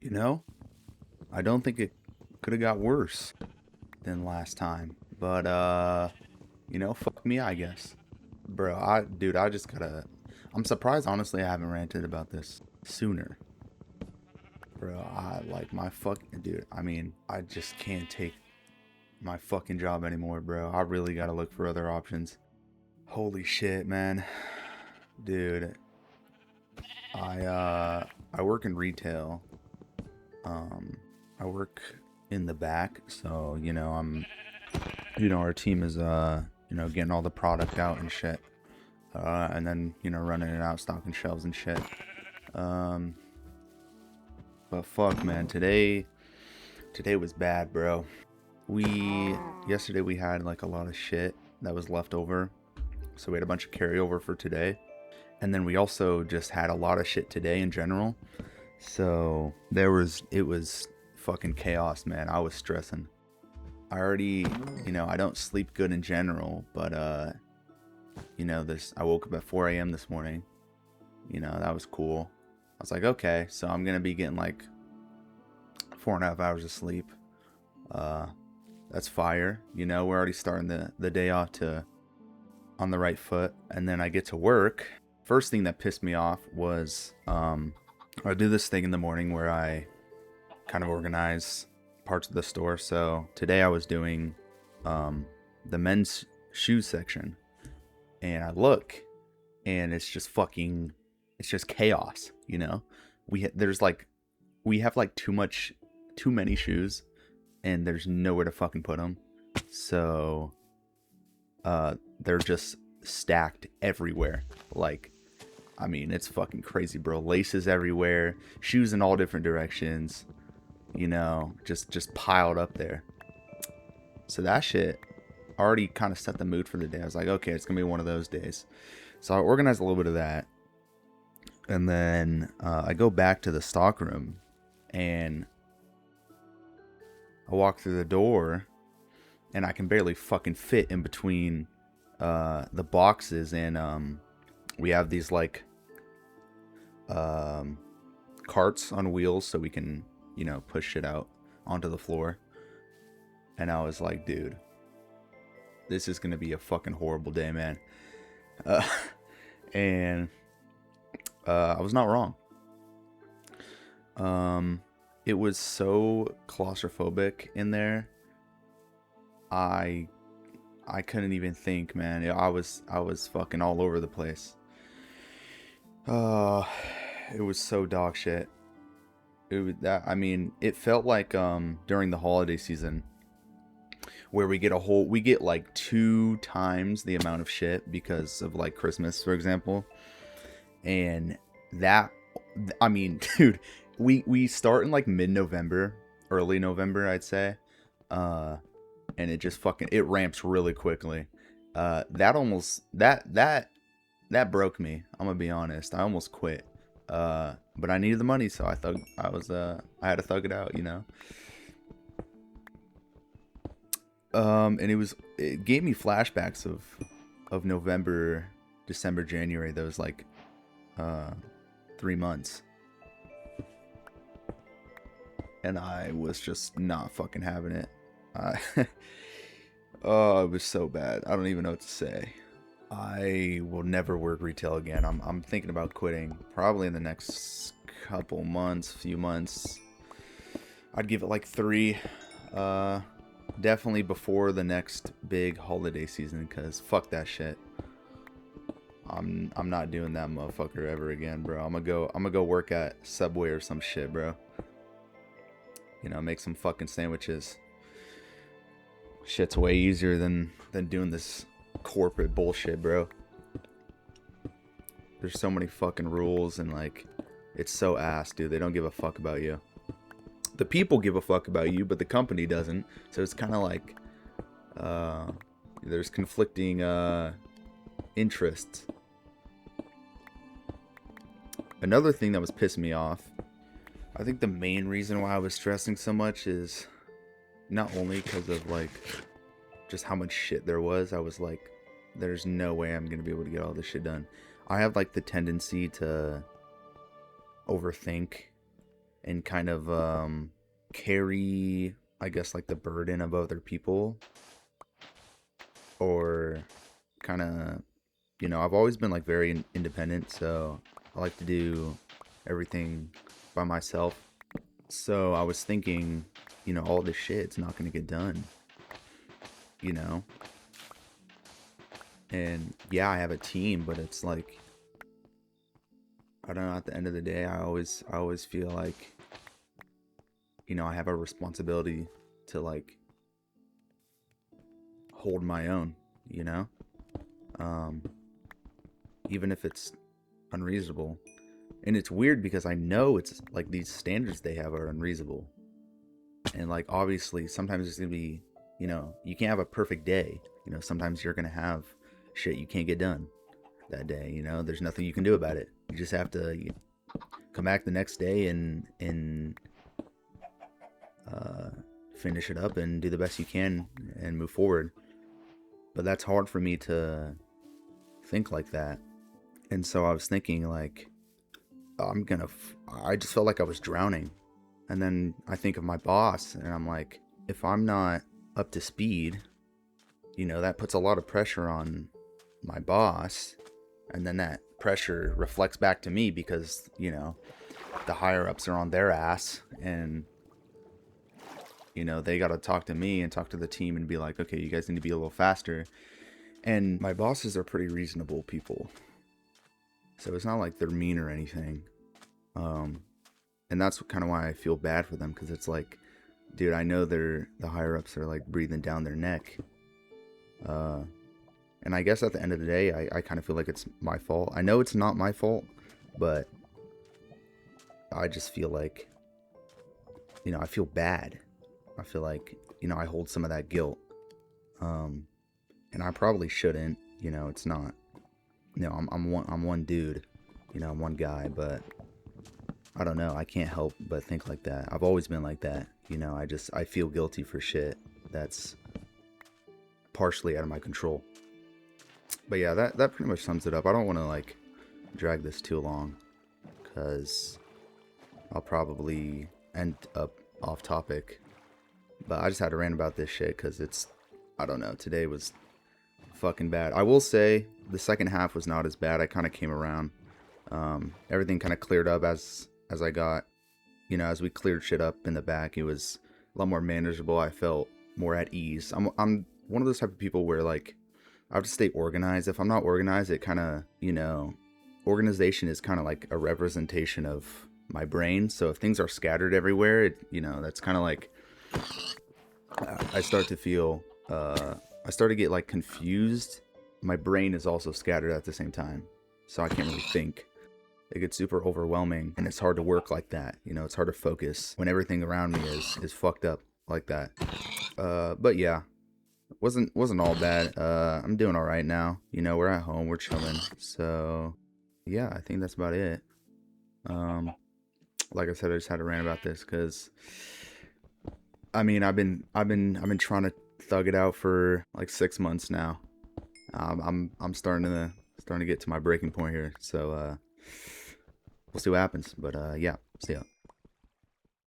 You know, I don't think it could have got worse than last time. But fuck me, I guess. Bro, dude, I just gotta I'm surprised honestly I haven't ranted about this sooner. Bro, I like my fucking dude. I mean, I just can't take my fucking job anymore, bro. I really gotta look for other options. Holy shit, man. Dude, I work in retail. Um I work in the back, so our team is getting all the product out and shit. And then, running it out, stocking shelves and shit. Um but fuck, man, today was bad, bro. Yesterday we had like a lot of shit that was left over. So we had a bunch of carryover for today. And then we also just had a lot of shit today in general. So it was fucking chaos, man. I was stressing. I already, I don't sleep good in general, but I woke up at 4 a.m. this morning. That was cool. I was like, okay, so I'm gonna be getting like 4.5 hours of sleep. That's fire. We're already starting the day off on the right foot. And then I get to work. First thing that pissed me off was I do this thing in the morning where I kind of organize parts of the store. So today I was doing the men's shoes section, and I look, and it's just chaos. We have like too many shoes, and there's nowhere to fucking put them. So they're just stacked everywhere. Like, I mean, it's fucking crazy, bro. Laces everywhere, shoes in all different directions. Just piled up there. So that shit already kind of set the mood for the day. I was like, okay, it's gonna be one of those days. So I organized a little bit of that, and then I go back to the stock room, and I walk through the door, and I can barely fucking fit in between the boxes, and we have these like carts on wheels so we can push shit out onto the floor. And I was like, dude, this is gonna be a fucking horrible day, man. And I was not wrong. It was so claustrophobic in there. I couldn't even think, man. I was fucking all over the place. It was so dog shit. It felt like during the holiday season where we get like 2 times the amount of shit because of like Christmas, for example. And that, dude, we start in like mid-November, early November, I'd say. And it just it ramps really quickly. That broke me. I'm gonna be honest. I almost quit. But I needed the money, so I had to thug it out, And it gave me flashbacks of November, December, January. Those like 3 months. And I was just not fucking having it. Oh, it was so bad. I don't even know what to say. I will never work retail again. I'm thinking about quitting probably in the next few months. I'd give it like 3. Definitely before the next big holiday season, cause fuck that shit. I'm not doing that motherfucker ever again, bro. I'm gonna go work at Subway or some shit, bro. Make some fucking sandwiches. Shit's way easier than doing this corporate bullshit, bro. There's so many fucking rules, and like, it's so ass, dude. They don't give a fuck about you. The people give a fuck about you, but the company doesn't. So it's kind of like there's conflicting interests. Another thing that was pissing me off, I think the main reason why I was stressing so much is not only because of like just how much shit there was. I was like, there's no way I'm gonna be able to get all this shit done. I have like the tendency to overthink and kind of carry, I guess, like the burden of other people, or kind of, I've always been like very independent, so I like to do everything by myself. So I was thinking, all this shit's not going to get done, you know? And yeah, I have a team, but it's like, I don't know, at the end of the day, I always feel like, I have a responsibility to like hold my own, you know? Um, Even if it's unreasonable. And it's weird because I know it's like these standards they have are unreasonable. And like obviously sometimes it's gonna be, you can't have a perfect day. Sometimes you're gonna have shit you can't get done that day, there's nothing you can do about it. You just have to come back the next day and finish it up and do the best you can and move forward. But that's hard for me to think like that. And so I was thinking like, I just felt like I was drowning. And then I think of my boss and I'm like, if I'm not up to speed, that puts a lot of pressure on my boss. And then that pressure reflects back to me because, the higher ups are on their ass, and, they got to talk to me and talk to the team and be like, okay, you guys need to be a little faster. And my bosses are pretty reasonable people. So it's not like they're mean or anything. And that's kind of why I feel bad for them, because it's like, dude, I know the higher ups are like breathing down their neck. And I guess at the end of the day, I kind of feel like it's my fault. I know it's not my fault, but I just feel like, I feel bad. I feel like, I hold some of that guilt. And I probably shouldn't, it's not, I'm one dude, I'm one guy, but I don't know. I can't help but think like that. I've always been like that. I feel guilty for shit that's partially out of my control. But yeah, that pretty much sums it up. I don't want to like drag this too long, because I'll probably end up off topic. But I just had to rant about this shit because I don't know, today was fucking bad. I will say the second half was not as bad. I kind of came around. Everything kind of cleared up as I got, as we cleared shit up in the back. It was a lot more manageable. I felt more at ease. I'm one of those type of people where like I have to stay organized. If I'm not organized, it kind of, organization is kind of like a representation of my brain. So if things are scattered everywhere, that's kind of like I start to feel, I start to get like confused. My brain is also scattered at the same time, so I can't really think. It gets super overwhelming, and it's hard to work like that. It's hard to focus when everything around me is fucked up like that. But yeah, wasn't all bad. I'm doing all right now. We're at home, we're chilling. So yeah, I think that's about it. Like I said, I just had to rant about this because I've been trying to thug it out for like 6 months now. I'm starting to get to my breaking point here. So we'll see what happens. But yeah, see ya.